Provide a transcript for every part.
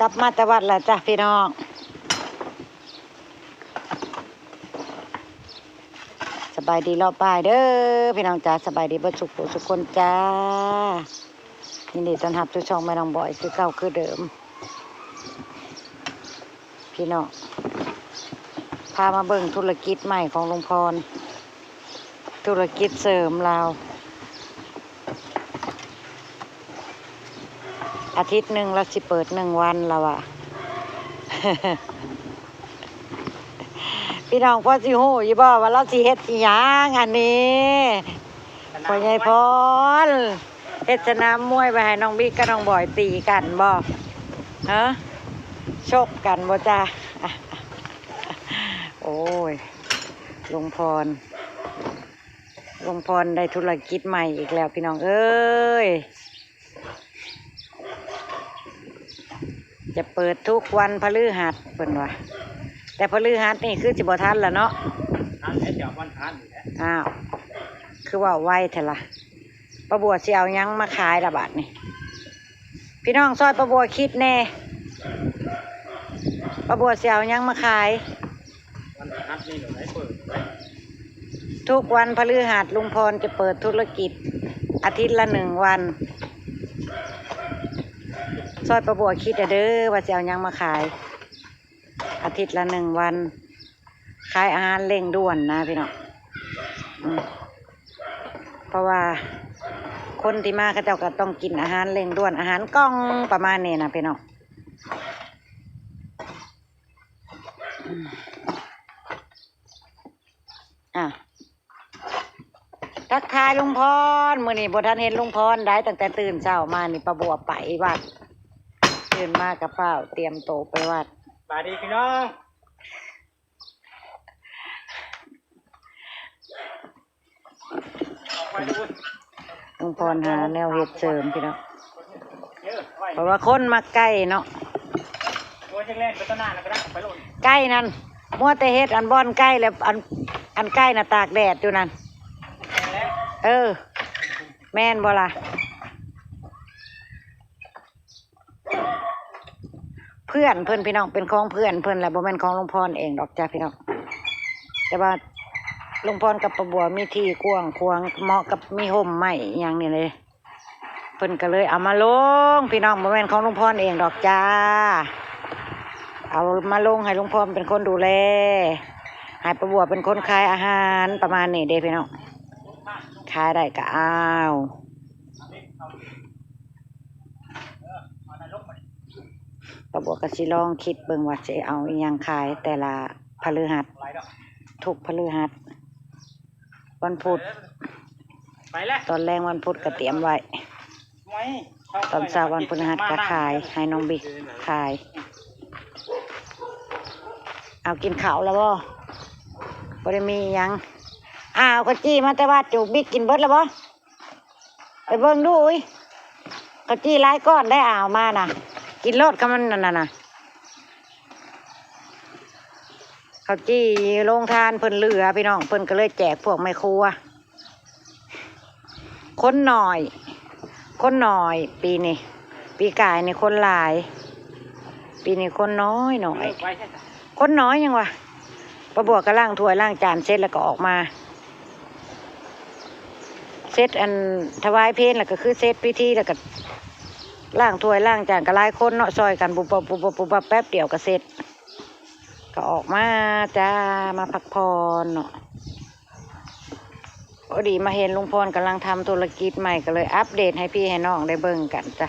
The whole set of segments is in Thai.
กลับมาแต่วัดแล้วจ้ะพี่น้องสบายดีรอบบ่ายเด้อพี่น้องจ้าสบายดีเบิดสุขคนจ้ายินดีต้อนรับทุกช่องแม่น้องบ่อยคือเก่าคือเดิมพี่น้องพามาเบิ่งธุรกิจใหม่ของลุงพรธุรกิจเสริมเราอาทิตย์หนึ่งเราสิเปิด1 วันแล้วอะ พี่น้องพ่อสิฮู้อยู่บ่ว่าเราสิเฮ็ดอีหยังอันนี้พ่อใหญ่พรเฮ็ดสนามมวยไปให้น้องบิ๊กกับน้องบอยตีกันบ่ฮะชกกันบ่จ้า โอ้ยลุงพรได้ธุรกิจใหม่อีกแล้วพี่น้องเอ้ยจะเปิดทุกวันพฤหัสเพิ่นว่าแต่พฤหัสนี่คือสิบ่ทันแล้วเนาะทันแล้วจะวันทันอยู่แล้วอ้าวคือว่าไวแท้ล่ะป้าบัวสิเอาหยังมาขายละบาดนี่พี่น้องซอยป้าบัวคิดแน่ป้าบัวสิเอาหยังมาขายวันพฤหัสนี่หนูได้เปิดทุกวันพฤหัสลุงพรจะเปิดธุรกิจอาทิตย์ละ1 วันซอยประบัวคิดเด้อว่าจะเอายังมาขายอาทิตย์ละ1 วันขายอาหารเร่งด่วนนะพี่น้องเพราะว่าคนที่มาเขาเจ้าก็ต้องกินอาหารเร่งด่วนอาหารกล่องประมาณนี้นะพี่น้องทักทายลุงพรมื้อนี้บ่ทันเห็นลุงพรได้ตั้งแต่ตื่นเช้ามานี่ประบัวไปวัดตื่นมากระเป๋าเตรียมโตไปวัดสวัสดีพี่น้องลุงพรหาแนวเฮ็ดเสริมพี่น้องเพราะว่าคนมาใกล้เนาะใกล้นั่นมัวแต่เฮ็ดอันบ่อนใกล้แล้วอันใกล้น่ะตากแดดอยู่นั่นแม่นบ่ล่ะเพื่อนเพิ่นพี่น้องเป็นของเพื่อนเพิ่นแหละบ่แม่นของลุงพรเองดอกจ้าพี่น้องแต่ว่าลุงพรกับป้าบัวมีที่กว้างขวางเหมาะกับมีห่มไม้อย่างนี้เลยเพิ่นก็เลยเอามาลงพี่น้องบ่แม่นของลุงพรเองดอกจ้าเอามาลงให้ลุงพรเป็นคนดูแลให้ป้าบัวเป็นคนขายอาหารประมาณนี้เด้พี่น้องขายได้ก็เอาป้าบัวก็สิลองคิดเบิ่งว่าจะเอาอีหยังขายแต่ละพฤหัสทุกพฤหัสวันพุธตอนแรงวันพุธก็เตรียมไว้ตอนเช้าวันพฤหัสก็ขายให้น้องบิ๊กขายเอากินข้าวแล้วบ่ได้มีหยังข้าวจี้มาแต่ว่าจูบิ๊กกินเบิดแล้วบ่ไปเบิ่งดูอุ้ยข้าวจี้หลายก้อนได้มาน่ะกินโลดกับมันนั่นน่ะข้าวจี้โรงทานเพิ่นเหลือพี่น้องเพิ่นก็เลยแจกพวกแม่ครัวคนหน่อยปีนี้ปีกายนี่คนหลายปีนี้คนน้อยคนน้อยยังวะป้าบัวก็ล้างถ้วยล้างจานเสร็จแล้วก็ออกมาเสร็จอันถวายเพลแล้วก็คือเสร็จพิธีแล้วก็ล้างถ้วยล้างจานก็หลายคนเนาะซอยกันปุบแป๊บเดียวก็เสร็จก็ออกมาจ้ามาพักผ่อนเนาะพอดีมาเห็นลุงพรกำลังทำธุรกิจใหม่ก็เลยอัปเดตให้พี่ให้น้องได้เบิ่งกันจ้ะ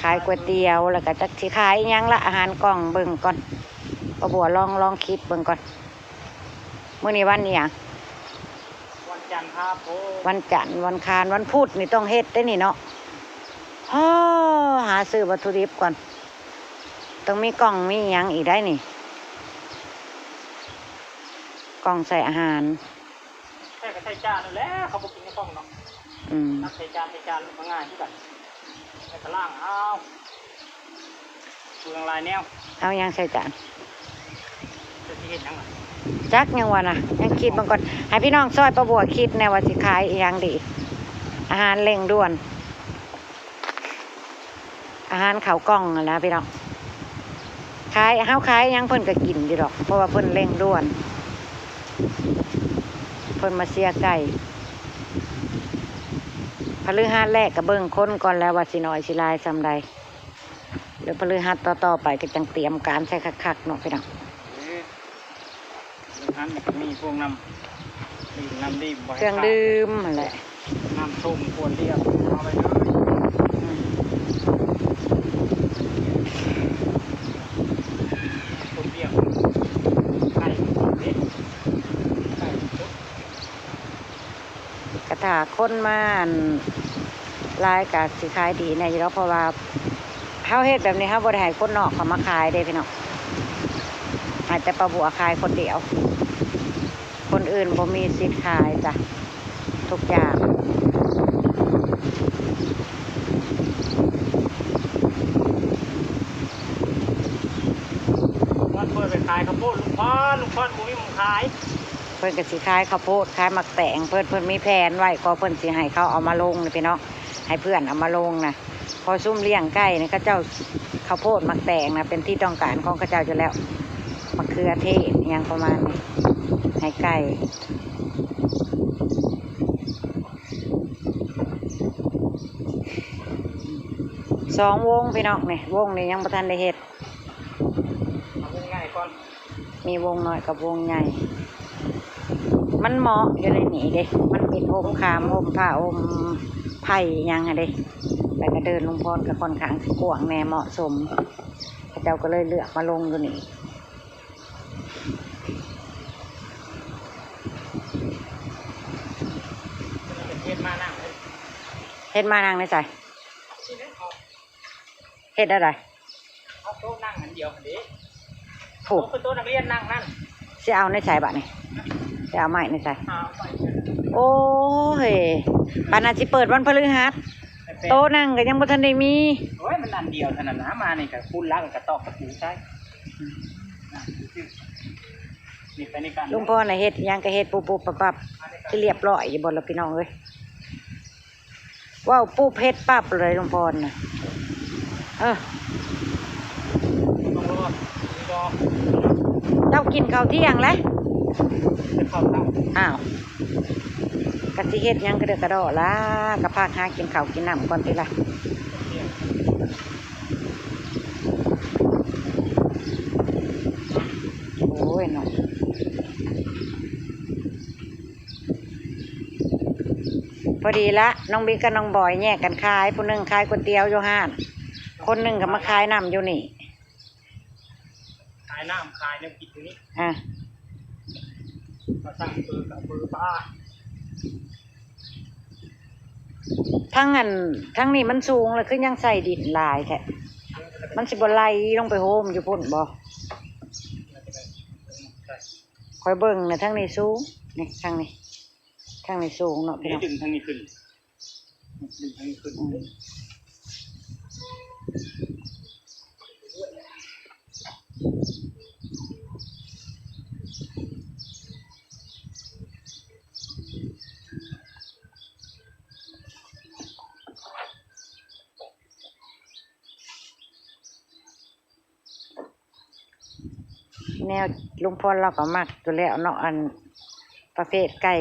ขายก๋วยเตี๋ยวแล้วก็จะขายยังละอาหารกล่องเบิ่งก่อนป้าบัวลองคิดเบิ่งก่อนมื้อนี้วันนี้หยังวันจันทร์ครับวันจันทร์วันคารวันพุธนี่ต้องเฮ็ดได้นี่เนาะหาซื้อวัตถุดิบก่อนต้องมีกล่องมีหยังอีกได้นี่กล่องใส่อาหารแค่ก็ใส่จานนั่นแหละเขาบอกกินในกล่องเนาะนักใส่จานมันง่ายที่กันใส่กระล่างดูลายแนวเอายังใส่จานจะเฮ็ดยังไงจักยังวะนะยังคิดบางก่อนให้พี่น้องซอยป้าบัวคิดแนวว่าสิขายอีหยังดี อาหารเร่งด่วนอาหารข้าวกล้องนั่นแหละพี่น้องขายเฮาขายยังเพิ่นก็กินอยู่ดอกเพราะว่าเพิ่นเร่งด่วนเพิ่นมาเสียไก่พฤหัสแรกก็เบิ่งคนก่อนแล้วว่าสิน้อยสิหลายซำใดเดี๋ยวพฤหัสต่อไปก็จังเตรียมการใช้คักๆเนาะพี่น้องน้ำมันมีพวกน้ำดีเครื่องดื่มนั่นแหละน้ำส้มควรเรียบเอาไปเลยคนเรียบไข่เล็กไข่ตุ๊กกระถาคนมาลายกะสิขายดีแน่อยู่แล้วเพราะว่าเฮาเฮ็ดแบบนี้เฮาบ่ได้ให้คนนอกเขามาขายเด้พี่น้องอาจจะปลาบัวขายคนเดียวคนอื่นบ่มีสิทธิ์ขายจ้ะทุกอย่างวันเปิดไปขายข้าวโพดลุงพ่อบุ้ยมึงขายเพิ่นก็สิขายข้าวโพดขายหมักแตงเพิ่นมีแผนไว้ก็เพิ่นสิให้เขาเอามาลงนี่พี่น้องให้เพื่อนเอามาลงนะพอซุ่มเลี้ยงไก่นี่เขาเจ้าข้าวโพดหมักแตงนะเป็นที่ต้องการของเขาเจ้าอยู่แล้วมะเขือเทศอย่างประมาณนี้ให้ไก่สองวงพี่น้องนี่วงนี่ยังบ่ทันได้เฮ็ดวงง่ายก่อนมีวงน้อยกับวงใหญ่มันเหมาะอยู่ในนี้เด้มันปิดโฮมคามโฮมผ้าโฮมไผ่ยังไงเด้แล้วก็เดินลงพรกับค่อนข้างกว้างแน่เหมาะสมพระเจ้าก็เลยเลือกมาลงอยู่นี่เฮ็ดมานั่งในใจเฮ็ดอะไรเอาโต๊ะนั่งอันเดียวอันนี้ถูกโต๊ะนักเรียนนั่งนั่นจะเอาในใจบ้านี่จะเอาไม้ในใจโอ้ยปานาจิเปิดวันพฤหัสโต๊ะนั่งก็ยังบ่ทันได้มีโอ้ยมันอันเดียวเท่านั้นนะมานี่กับคุณรักกับตอกกับปูใช่นี่ไปในการลุงพ่อน่ะเฮ็ดยังก็เฮ็ดปุ๊บปั๊บที่เรียบร้อยอยู่บนละพี่น้องเอ้ยว้าวปุ๊บเฮ็ดปั๊บเลยลุงพ่อน่ะต้องรอเจ้ากินข้าวเที่ยงแล้วจะเข้าเต้าอ้าวกะสิเฮ็ดยังกระเดกระดอละกะพากหากินข้าวกินน้ำก่อนทีละโอ้ยน้องพอดีละน้องบิ๊กกับน้องบอยแยกกันขายผู้หนึ่งขายก๋วยเตี๋ยวอยู่ห้านคนหนึ่งก็มาขายน้ำอยู่นี่ขายน้ำขายน้ำกินตรงนี้มาตั้งปืนกับปืนป้าทั้งนี้มันสูงเลยคือยังใส่ดินลายแท้มันสิบไหลลงไปโฮมอยู่พุ่นบ่คอยเบิ่งนะทั้งนี้สูงนี่ทั้งนี้สูงเนาะพี่น้องดึงทั้งนี้ขึ้นดึงทั้งนี้ขึ้นแนวลุงพลเราก็มักตัวแล้วเนาะอันประเภทไก่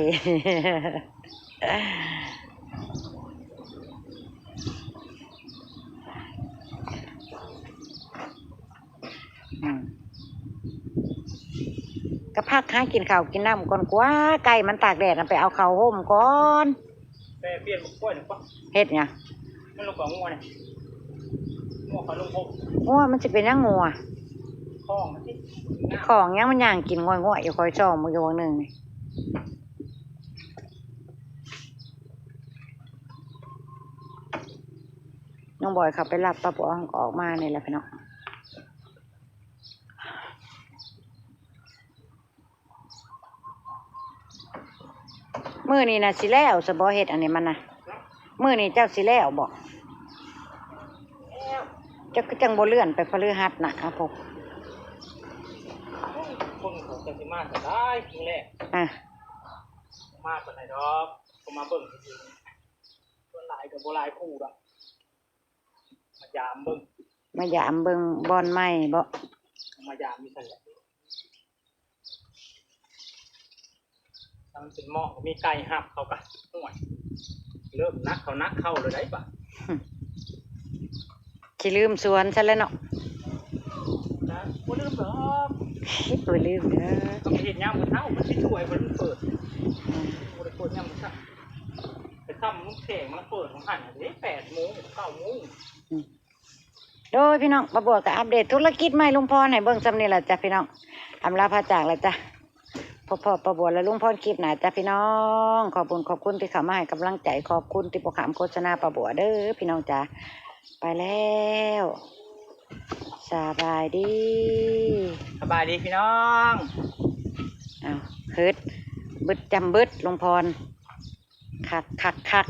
ก็พักหากินข้าวกินน้ำก่อนกว่าไก่มันตากแดดไปเอาข้าวห่มก่อนเปลี่ยนกล้วยหรือเปล่าเฮ็ดเนี่ยมันลงกับงัวเนี่ยงัวเขาลงพกงัวมันจะเป็นยังงัวของยังมันย่างกินง่อยๆอยู่คอยจ่อมืออยู่วันหนึ่งนี่น้องบอยขับไปรับป้าปัวออกมาเนี่ยแหละพี่น้องมื้อนี้นะสิแล้วสบอเฮ็ดอันนี้มันนะมื้อนี้เจ้าสิแล้วบอกเจ้าก็จังบ่เลื่อนไปพฤหัสนะครับผมคนเขาจะมาแต่ได้ครั้งแรกมาแต่ไหนดอกผมมาเบิ่งจริง หลายกับโบราณคู่ดอกมายามเบิ่ง มายามเบิ่งบอนไม้บ่ มายามมีสัญญาถ้ามันเป็นหม้อมีไก่หับเขากันห่วยเริ่มนักเข้าเลยได้ปะ สิลืมสวนซะแล้วเนาะ นะบ่ลืมหรอก บ่ลืมเด้อ ก็ไม่เห็นย่ำมันเท่ามันที่ช่วยมันเปิดบริโภคย่ำมันสักไปทำมุกแข่งมันเปิดของหันเด้8 โมง 9 โมง โดยพี่น้องมาบวกกับอัปเดตธุรกิจใหม่ลุงพรให้เบิ่งซำนี่ล่ะจ้ะพี่น้องอำลาพาจากแล้วจ้ะพ่อประบวและลุงพรคลิปหน้าจ้ะพี่น้องขอบคุณที่เข้ามาให้กำลังใจขอบคุณที่บ่ขามโฆษณาประบวเด้อพี่น้องจ้ะไปแล้วสบายดี สบายดีพี่น้อง อ้าวเฮ็ดบึดจำบึดลุงพรคัก